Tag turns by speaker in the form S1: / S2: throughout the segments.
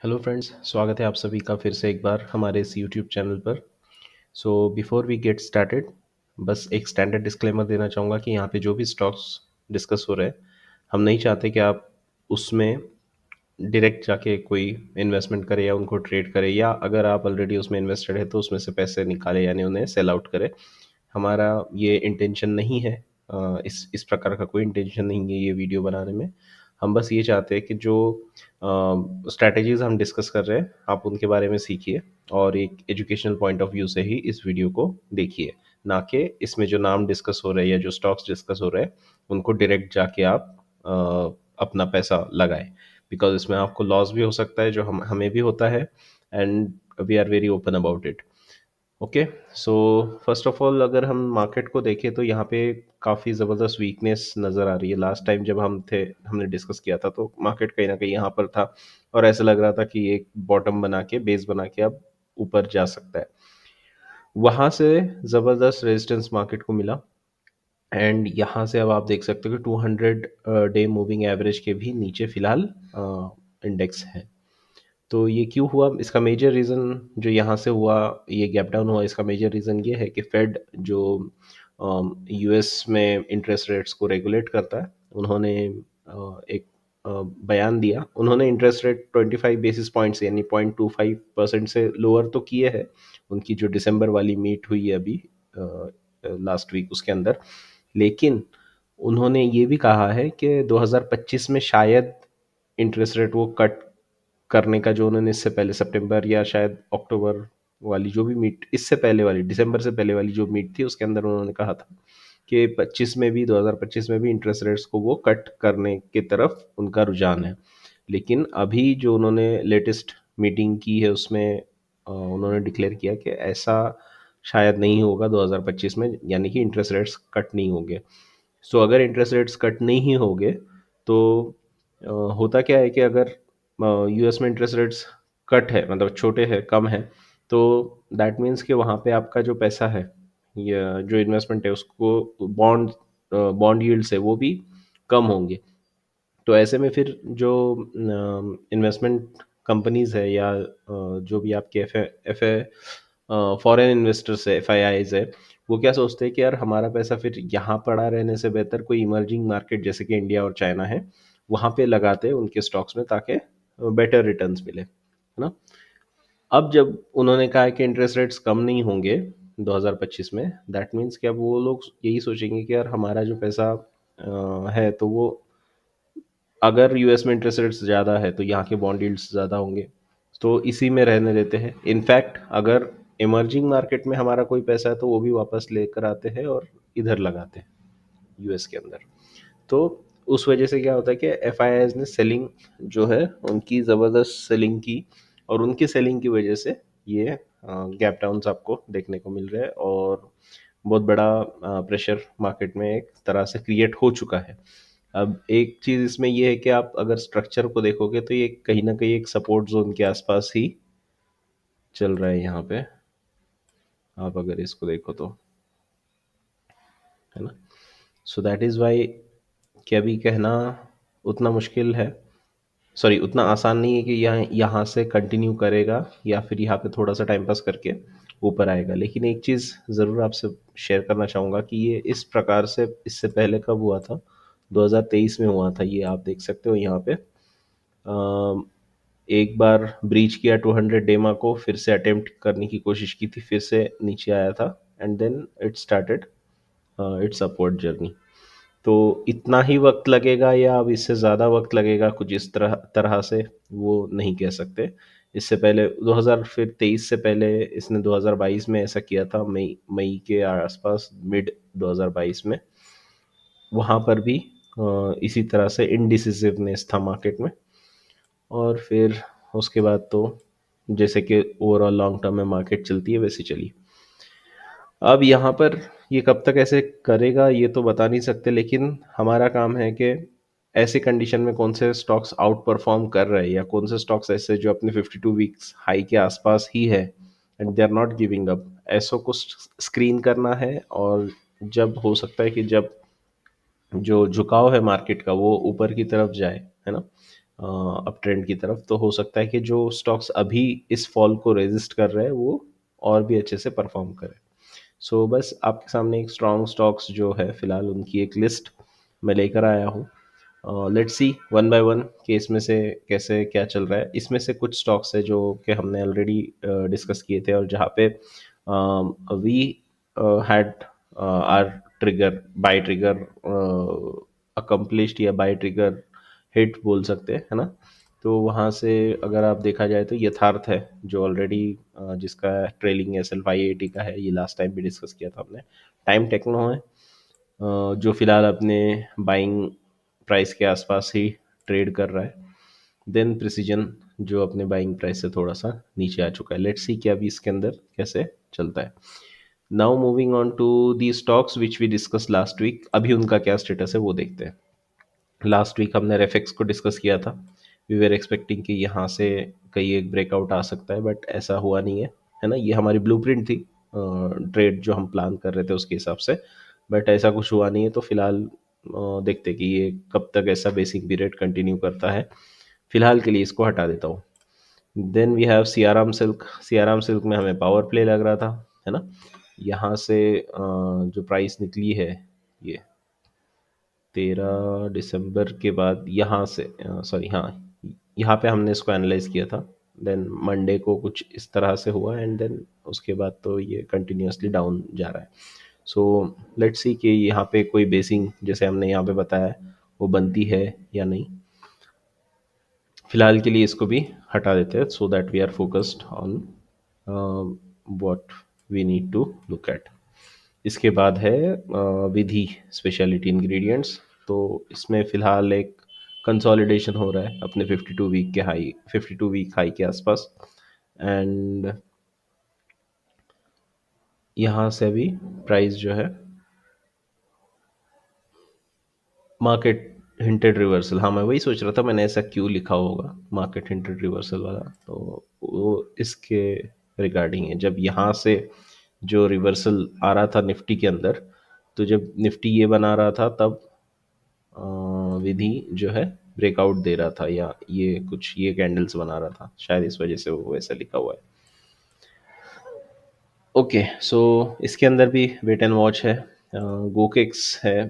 S1: Hello friends, स्वागत है आप सभी का फिर से एक बार हमारे इस यूट्यूब चैनल पर। So before we get started, बस एक स्टैंडर्ड डिस्क्लेमर देना चाहूँगा कि यहाँ पे जो भी स्टॉक्स डिस्कस हो रहे हैं, हम नहीं चाहते कि आप उसमें डायरेक्ट जाके कोई इन्वेस्टमेंट करे या उनको ट्रेड करे, या अगर आप ऑलरेडी उसमें इन्वेस्टेड है तो उसमें से पैसे निकाले यानी उन्हें सेल आउट करे। हमारा ये इंटेंशन नहीं है। इस प्रकार का कोई इंटेंशन नहीं है ये वीडियो बनाने में। हम बस ये चाहते हैं कि जो स्ट्रैटेजीज हम डिस्कस कर रहे हैं आप उनके बारे में सीखिए और एक एजुकेशनल पॉइंट ऑफ व्यू से ही इस वीडियो को देखिए, ना कि इसमें जो नाम डिस्कस हो रहे हैं या जो स्टॉक्स डिस्कस हो रहे हैं उनको डायरेक्ट जाके आप अपना पैसा लगाएं, बिकॉज इसमें आपको लॉस भी हो सकता है जो हमें भी होता है, and we are very open about it. Okay. So first of all अगर हम मार्केट को देखें तो यहाँ पे काफ़ी ज़बरदस्त वीकनेस नज़र आ रही है। लास्ट टाइम जब हमने डिस्कस किया था तो मार्केट कहीं ना कहीं यहाँ पर था और ऐसा लग रहा था कि एक बॉटम बना के बेस बना के अब ऊपर जा सकता है। वहाँ से ज़बरदस्त रेजिस्टेंस मार्केट को मिला, एंड यहाँ से अब आप देख सकते हो कि 200 डे मूविंग एवरेज के भी नीचे फिलहाल इंडेक्स है। तो ये क्यों हुआ, इसका मेजर रीज़न जो यहाँ से हुआ, ये गैप डाउन हुआ, इसका मेजर रीज़न ये है कि फेड जो यूएस में इंटरेस्ट रेट्स को रेगुलेट करता है, उन्होंने एक बयान दिया। उन्होंने इंटरेस्ट रेट 25 बेसिस पॉइंट्स यानी 0.25% से लोअर तो किए हैं। उनकी जो दिसंबर वाली मीट हुई है अभी लास्ट वीक उसके अंदर, लेकिन उन्होंने ये भी कहा है कि 2025 में शायद इंटरेस्ट रेट वो कट करने का, जो उन्होंने इससे पहले सितंबर या शायद अक्टूबर वाली जो भी मीट, इससे पहले वाली दिसंबर से पहले वाली जो मीट थी उसके अंदर उन्होंने कहा था कि 25 में भी 2025 में भी इंटरेस्ट रेट्स को वो कट करने की तरफ उनका रुझान है। लेकिन अभी जो उन्होंने लेटेस्ट मीटिंग की है उसमें उन्होंने डिक्लेयर किया कि ऐसा शायद नहीं होगा 2025 में, यानी कि इंटरेस्ट रेट्स कट नहीं होंगे। सो अगर इंटरेस्ट रेट्स कट नहीं होंगे तो होता क्या है कि अगर यूएस में इंटरेस्ट रेट्स कट है, मतलब छोटे हैं, कम है, तो दैट मीन्स कि वहाँ पे आपका जो पैसा है या जो इन्वेस्टमेंट है उसको बॉन्ड बॉन्ड यील्ड्स है वो भी कम होंगे। तो ऐसे में फिर जो इन्वेस्टमेंट कंपनीज है या जो भी आपके एफ ए फॉरेन इन्वेस्टर्स है, एफ आई आईज है, वो क्या सोचते हैं कि यार हमारा पैसा फिर यहाँ पड़ा रहने से बेहतर कोई इमर्जिंग मार्केट जैसे कि इंडिया और चाइना है वहाँ पे लगाते हैं उनके स्टॉक्स में, ताकि बेटर रिटर्न्स मिले, है ना। अब जब उन्होंने कहा है कि इंटरेस्ट रेट्स कम नहीं होंगे 2025 में, दैट मीन्स कि अब वो लोग यही सोचेंगे कि यार हमारा जो पैसा है तो वो, अगर यूएस में इंटरेस्ट रेट्स ज़्यादा है तो यहाँ के बॉन्ड यील्ड्स ज़्यादा होंगे, तो इसी में रहने देते हैं। इनफैक्ट अगर इमर्जिंग मार्केट में हमारा कोई पैसा है तो वो भी वापस लेकर आते हैं और इधर लगाते हैं यूएस के अंदर। तो उस वजह से क्या होता है कि एफ ने सेलिंग जो है उनकी ज़बरदस्त सेलिंग की, और उनकी सेलिंग की वजह से ये गैप डाउन्स आपको देखने को मिल रहे हैं, और बहुत बड़ा प्रेशर मार्केट में एक तरह से क्रिएट हो चुका है। अब एक चीज़ इसमें ये है कि आप अगर स्ट्रक्चर को देखोगे तो ये कहीं ना कहीं एक सपोर्ट जोन के आसपास ही चल रहा है यहाँ पे, आप अगर इसको देखो तो, है ना। सो दैट इज़ वाई कि अभी कहना उतना मुश्किल है, सॉरी उतना आसान नहीं है कि यहाँ यहाँ से कंटिन्यू करेगा या फिर यहाँ पे थोड़ा सा टाइम पास करके ऊपर आएगा। लेकिन एक चीज़ ज़रूर आपसे शेयर करना चाहूँगा कि ये इस प्रकार से इससे पहले कब हुआ था, 2023 में हुआ था। ये आप देख सकते हो यहाँ पे एक बार ब्रीच किया 200 डेमा को, फिर से अटेम्प्ट करने की कोशिश की थी, फिर से नीचे आया था, and then it started its upward journey. तो इतना ही वक्त लगेगा या अब इससे ज़्यादा वक्त लगेगा कुछ इस तरह तरह से, वो नहीं कह सकते। इससे पहले 2023 से पहले इसने 2022 में ऐसा किया था, मई मई के आसपास, मिड 2022 में, वहाँ पर भी इसी तरह से इनडिसिसिवनेस था मार्केट में। और फिर उसके बाद तो जैसे कि ओवरऑल लॉन्ग टर्म में मार्केट चलती है वैसे चली। अब यहाँ पर ये कब तक ऐसे करेगा ये तो बता नहीं सकते, लेकिन हमारा काम है कि ऐसे कंडीशन में कौन से स्टॉक्स आउट परफॉर्म कर रहे हैं या कौन से स्टॉक्स ऐसे जो अपने 52 वीक्स हाई के आसपास ही है and they are not giving up, ऐसो को स्क्रीन करना है। और जब हो सकता है कि जब जो झुकाव है मार्केट का वो ऊपर की तरफ जाए, है ना, अप ट्रेंड की तरफ, तो हो सकता है कि जो स्टॉक्स अभी इस फॉल को रेजिस्ट कर रहे हैं वो और भी अच्छे से परफॉर्म करें। सो बस आपके सामने एक स्ट्रॉन्ग स्टॉक्स जो है फिलहाल उनकी एक लिस्ट मैं लेकर आया हूँ। Let's see one by one कि इसमें से कैसे क्या चल रहा है। इसमें से कुछ स्टॉक्स है जो कि हमने ऑलरेडी डिस्कस किए थे और जहाँ पे we had our trigger by trigger accomplished या बाय ट्रिगर हिट बोल सकते हैं, है ना। तो वहाँ से अगर आप देखा जाए तो यथार्थ है जो ऑलरेडी जिसका ट्रेलिंग एस एल 580 का है, ये लास्ट टाइम भी डिस्कस किया था हमने। टाइम टेक्नो है जो फिलहाल अपने बाइंग प्राइस के आसपास ही ट्रेड कर रहा है। देन प्रिसीजन जो अपने बाइंग प्राइस से थोड़ा सा नीचे आ चुका है। लेट्स सी कि अभी इसके अंदर कैसे चलता है। Now moving on to the stocks which we discuss last week, अभी उनका क्या स्टेटस है वो देखते हैं। लास्ट वीक हमने रेफेक्स को डिस्कस किया था। वी वेर एक्सपेक्टिंग कि यहाँ से कहीं एक ब्रेकआउट आ सकता है, बट ऐसा हुआ नहीं है ना। ये हमारी ब्लूप्रिंट थी ट्रेड जो हम प्लान कर रहे थे उसके हिसाब से, बट ऐसा कुछ हुआ नहीं है। तो फिलहाल देखते कि ये कब तक ऐसा बेसिक पीरियड कंटिन्यू करता है। फिलहाल के लिए इसको हटा देता हूँ। Then we have Siyaram silk. Siyaram silk में हमें पावर प्ले लग रहा था, है ना। यहाँ से जो प्राइस निकली है ये 13 दिसंबर के बाद यहाँ से सॉरी हाँ, यहाँ पे हमने इसको एनालाइज किया था। देन मंडे को कुछ इस तरह से हुआ एंड देन उसके बाद तो ये कंटिन्यूअसली डाउन जा रहा है। सो लेट्स सी कि यहाँ पे कोई बेसिंग जैसे हमने यहाँ पे बताया है वो बनती है या नहीं। फिलहाल के लिए इसको भी हटा देते हैं so that we are focused on what we need to look at. इसके बाद है विधि स्पेशलिटी इंग्रेडिएंट्स। तो इसमें फ़िलहाल एक कंसोलिडेशन हो रहा है अपने 52 वीक हाई के आसपास एंड यहाँ से भी प्राइस जो है मार्केट हिंटेड रिवर्सल। हाँ, मैं वही सोच रहा था मैंने ऐसा क्यों लिखा होगा मार्केट हिंटेड रिवर्सल वाला। तो वो इसके रिगार्डिंग है। जब यहाँ से जो रिवर्सल आ रहा था निफ्टी के अंदर, तो जब निफ्टी ये बना रहा था तब विधि जो है ब्रेकआउट दे रहा था या ये कुछ ये कैंडल्स बना रहा था, शायद इस वजह से वो वैसा लिखा हुआ है। ओके, सो इसके अंदर भी वेट एंड वॉच है। गोकेक्स है।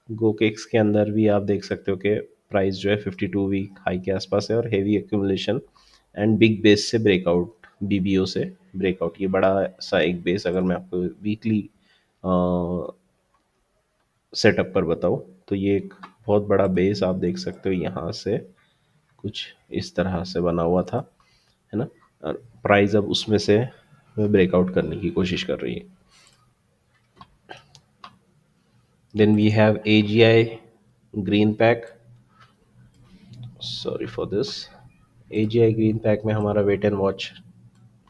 S1: गोकेक्स के अंदर भी आप देख सकते हो कि प्राइस जो है 52 वीक हाई के आसपास है और heavy accumulation and big base से ब्रेकआउट, बीबीओ से ब्रेकआउट। ये बड़ा सा एक बेस अगर मैं आपको वीकली सेटअप पर बताऊँ तो ये एक बहुत बड़ा बेस आप देख सकते हो यहाँ से कुछ इस तरह से बना हुआ था, है ना। और प्राइस अब उसमें से ब्रेकआउट करने की कोशिश कर रही है। Then we have AGI green pack. Sorry for this. AGI green pack में हमारा wait and watch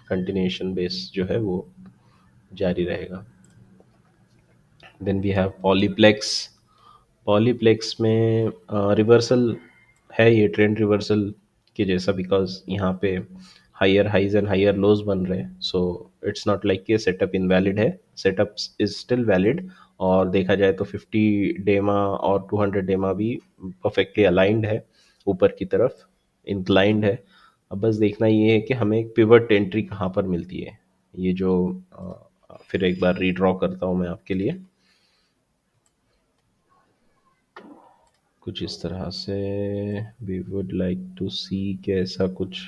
S1: continuation base जो है वो जारी रहेगा। Then we have Polyplex. Polyplex में रिवर्सल है, ये ट्रेंड रिवर्सल के जैसा, बिकॉज यहाँ पे higher highs and higher lows बन रहे हैं। सो इट्स नॉट लाइक कि सेटअप इनवैलिड है, सेटअप इज स्टिल वैलिड। और देखा जाए तो 50 डेमा और 200 डेमा भी परफेक्टली अलाइंड है, ऊपर की तरफ इंक्लाइंड है। अब बस देखना ये है कि हमें एक पिवट एंट्री कहाँ पर मिलती है। ये जो फिर एक बार रीड्रॉ करता हूँ मैं आपके लिए कुछ इस तरह से। वी वुड लाइक टू सी कि ऐसा कुछ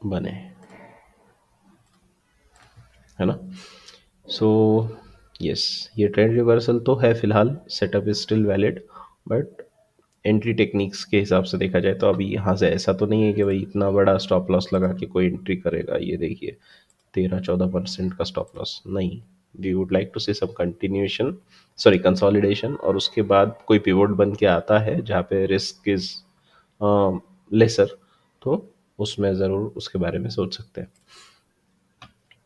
S1: बने, है ना। सो यस, ये ट्रेंड रिवर्सल तो है फिलहाल, setup is still valid, but entry techniques के हिसाब से देखा जाए तो अभी यहाँ से ऐसा तो नहीं है कि भाई इतना बड़ा स्टॉप लॉस लगा के कोई एंट्री करेगा। ये देखिए 13-14% का स्टॉप लॉस नहीं। We would like to see some continuation, sorry consolidation, और उसके बाद कोई पिवोट बन के आता है जहाँ पे रिस्क इज लेसर, तो उसमें ज़रूर उसके बारे में सोच सकते हैं।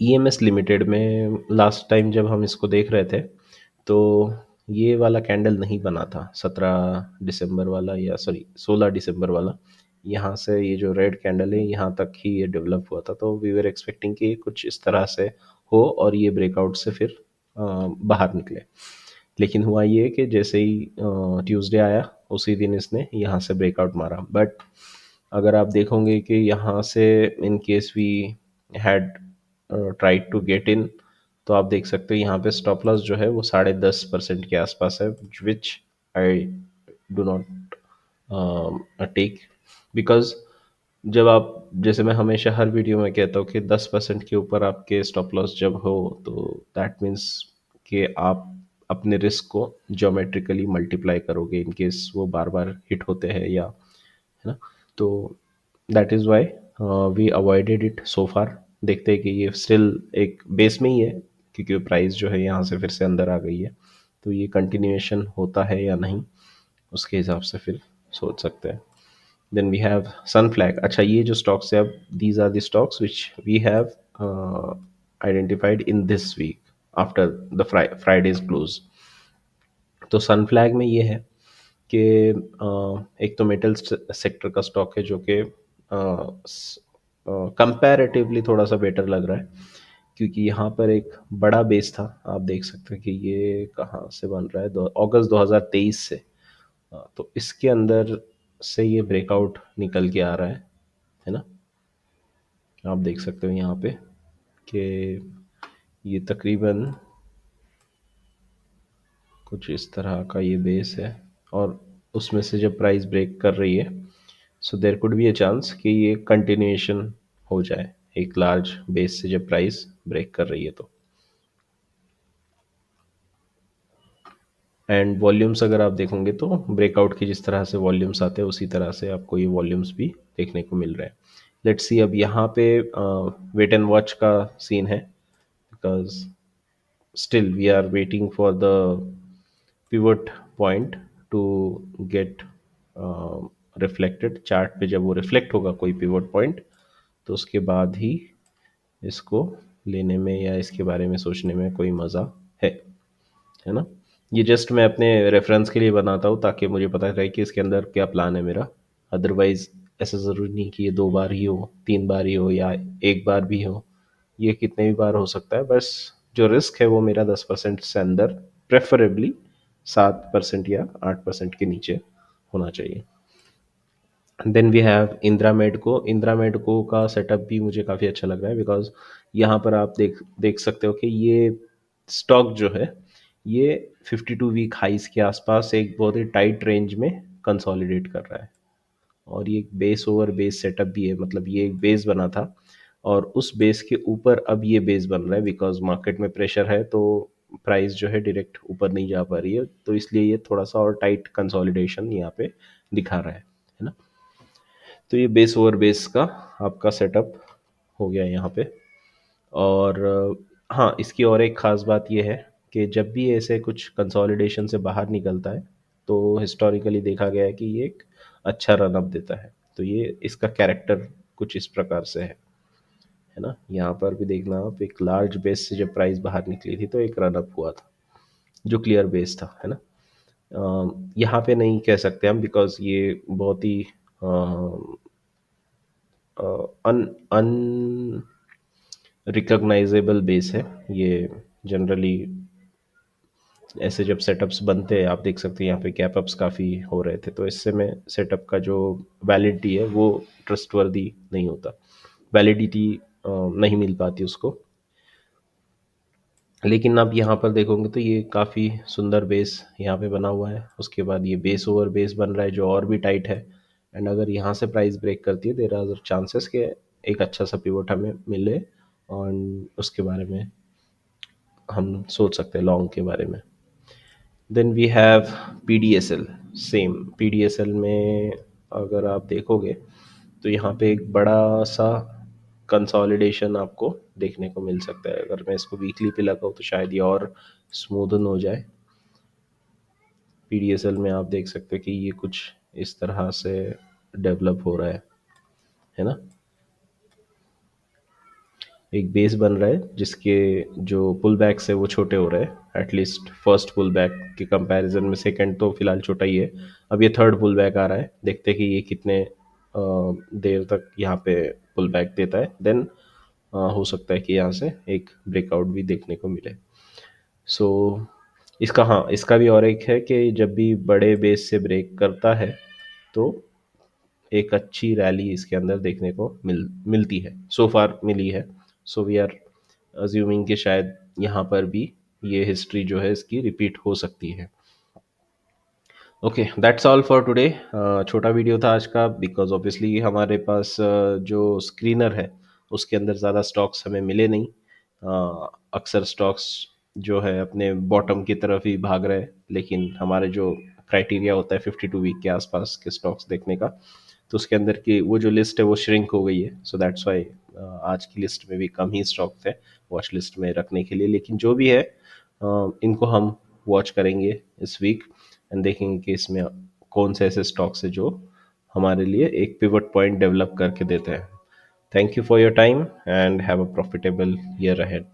S1: ईएमएस लिमिटेड में लास्ट टाइम जब हम इसको देख रहे थे तो ये वाला कैंडल नहीं बना था, 17 दिसंबर वाला या सॉरी 16 दिसंबर वाला। यहाँ से ये जो रेड कैंडल है यहाँ तक ही ये डेवलप हुआ था, तो वी वर एक्सपेक्टिंग कि कुछ इस तरह से हो और ये ब्रेकआउट से फिर बाहर निकले। लेकिन हुआ ये कि जैसे ही ट्यूसडे आया उसी दिन इसने यहाँ से ब्रेकआउट मारा। बट अगर आप देखोगे कि यहाँ से in case we had tried to get in, तो आप देख सकते हो यहाँ पे स्टॉप लॉस जो है वो 10.5% के आसपास है, which I do not take. Because जब आप, जैसे मैं हमेशा हर वीडियो में कहता हूँ कि 10% के ऊपर आपके स्टॉप लॉस जब हो तो दैट मीन्स कि आप अपने रिस्क को ज्योमेट्रिकली मल्टीप्लाई करोगे इन केस वो बार बार हिट होते हैं, या है ना। तो that is why we avoided it so far. देखते हैं कि ये स्टिल एक बेस में ही है, क्योंकि प्राइस जो है यहाँ से फिर से अंदर आ गई है, तो ये कंटिन्यूएशन होता है या नहीं उसके हिसाब से फिर सोच सकते हैं। Then we have Sunflag. अच्छा, ये जो स्टॉक्स है अब, these are the stocks which we have identified in this week after the Friday's close. तो सनफ्लैग में ये है कि एक तो मेटल सेक्टर का स्टॉक है जो कि कंपैरेटिवली थोड़ा सा बेटर लग रहा है, क्योंकि यहाँ पर एक बड़ा बेस था। आप देख सकते हैं कि ये कहाँ से बन रहा है, अगस्त 2023 से। तो इसके अंदर से ये ब्रेकआउट निकल के आ रहा है ना। आप देख सकते हो यहाँ पे कि ये तकरीबन कुछ इस तरह का ये बेस है, और उसमें से जब प्राइस ब्रेक कर रही है, so there could be a chance कि ये कंटिन्यूएशन हो जाए एक लार्ज बेस से जब प्राइस ब्रेक कर रही है तो। एंड वॉल्यूम्स अगर आप देखोगे तो ब्रेकआउट की जिस तरह से वॉल्यूम्स आते हैं उसी तरह से आपको ये वॉल्यूम्स भी देखने को मिल रहे हैं। लेट्स सी, अब यहाँ पे वेट एंड वॉच का सीन है, because still we are waiting for the pivot point to get reflected chart पे। जब वो रिफ्लेक्ट होगा कोई पिवट पॉइंट, तो उसके बाद ही इसको लेने में या इसके बारे में सोचने में कोई मज़ा है ना। ये जस्ट मैं अपने रेफरेंस के लिए बनाता हूँ ताकि मुझे पता रहे कि इसके अंदर क्या प्लान है मेरा। अदरवाइज ऐसा ज़रूरी नहीं कि ये 2 बार ही हो, 3 बार ही हो, या एक बार भी हो, ये कितने भी बार हो सकता है। बस जो रिस्क है वो मेरा 10% से अंदर, प्रेफरेबली 7% या 8% के नीचे होना चाहिए। Then we have Indira Medco. Indira Medco का सेटअप भी मुझे काफ़ी अच्छा लग रहा है, बिकॉज यहाँ पर आप देख देख सकते हो कि ये स्टॉक जो है ये 52 वीक हाइस के आसपास एक बहुत ही टाइट रेंज में कंसोलिडेट कर रहा है। और ये एक बेस ओवर बेस सेटअप भी है, मतलब ये एक बेस बना था और उस बेस के ऊपर अब ये बेस बन रहा है, बिकॉज मार्केट में प्रेशर है तो प्राइस जो है डायरेक्ट ऊपर नहीं जा पा रही है, तो इसलिए ये थोड़ा सा और टाइट कंसोलिडेशन यहाँ पे दिखा रहा है ना। तो ये बेस ओवर बेस का आपका सेटअप हो गया यहाँ पे। और हाँ, इसकी और एक ख़ास बात ये है कि जब भी ऐसे कुछ कंसोलिडेशन से बाहर निकलता है तो हिस्टोरिकली देखा गया है कि ये एक अच्छा रन अप देता है। तो ये इसका कैरेक्टर कुछ इस प्रकार से है ना। यहाँ पर भी देखना आप, एक लार्ज बेस से जब प्राइस बाहर निकली थी तो एक रन अप हुआ था जो क्लियर बेस था, है ना। यहाँ पे नहीं कह सकते हम, बिकॉज ये बहुत ही अन अन रिकॉग्नाइजेबल बेस है ये। जनरली ऐसे जब सेटअप्स बनते हैं आप देख सकते हैं यहाँ पे गैप अप्स काफ़ी हो रहे थे, तो इससे में सेटअप का जो वैलिडिटी है वो ट्रस्टवर्दी नहीं होता, वैलिडिटी नहीं मिल पाती उसको। लेकिन आप यहाँ पर देखोगे तो ये काफ़ी सुंदर बेस यहाँ पे बना हुआ है। उसके बाद ये बेस ओवर बेस बन रहा है जो और भी टाइट है। एंड अगर यहाँ से प्राइस ब्रेक करती है, देर आर चांसेस के एक अच्छा सा पिवट हमें मिले, और उसके बारे में हम सोच सकते हैं लॉन्ग के बारे में। Then we have PDSL। सेम PDSL में अगर आप देखोगे तो यहाँ पे एक बड़ा सा कंसोलिडेशन आपको देखने को मिल सकता है। अगर मैं इसको वीकली पे लगाऊँ तो शायद ये और स्मूदन हो जाए। PDSL में आप देख सकते हैं कि ये कुछ इस तरह से डेवलप हो रहा है ना। एक बेस बन रहा है जिसके जो पुल बैक्स है वो छोटे हो रहे हैं, एटलीस्ट फर्स्ट पुल बैक के कंपैरिजन में। सेकंड तो फिलहाल छोटा ही है, अब ये थर्ड पुल बैक आ रहा है। देखते हैं कि ये कितने देर तक यहाँ पे पुल बैक देता है। देन हो सकता है कि यहाँ से एक ब्रेकआउट भी देखने को मिले। सो इसका, हाँ, इसका भी और एक है कि जब भी बड़े बेस से ब्रेक करता है तो एक अच्छी रैली इसके अंदर देखने को मिलती है, सो फार मिली है। सो वी आर अज्यूमिंग कि शायद यहाँ पर भी ये हिस्ट्री जो है इसकी रिपीट हो सकती है। Okay, that's all for today. छोटा वीडियो था आज का, बिकॉज ऑब्वियसली हमारे पास जो स्क्रीनर है उसके अंदर ज़्यादा स्टॉक्स हमें मिले नहीं। अक्सर स्टॉक्स जो है अपने बॉटम की तरफ ही भाग रहे हैं, लेकिन हमारे जो क्राइटेरिया होता है 52 वीक के आसपास के स्टॉक्स देखने का, तो उसके अंदर की वो जो लिस्ट है वो श्रिंक हो गई है। सो दैट्स वाई आज की लिस्ट में भी कम ही स्टॉक थे वॉच लिस्ट में रखने के लिए। लेकिन जो भी है इनको हम वॉच करेंगे इस वीक एंड देखेंगे कि इसमें कौन से ऐसे स्टॉक्स है जो हमारे लिए एक पिवट पॉइंट डेवलप करके देते हैं। Thank you for your time and have a profitable year ahead.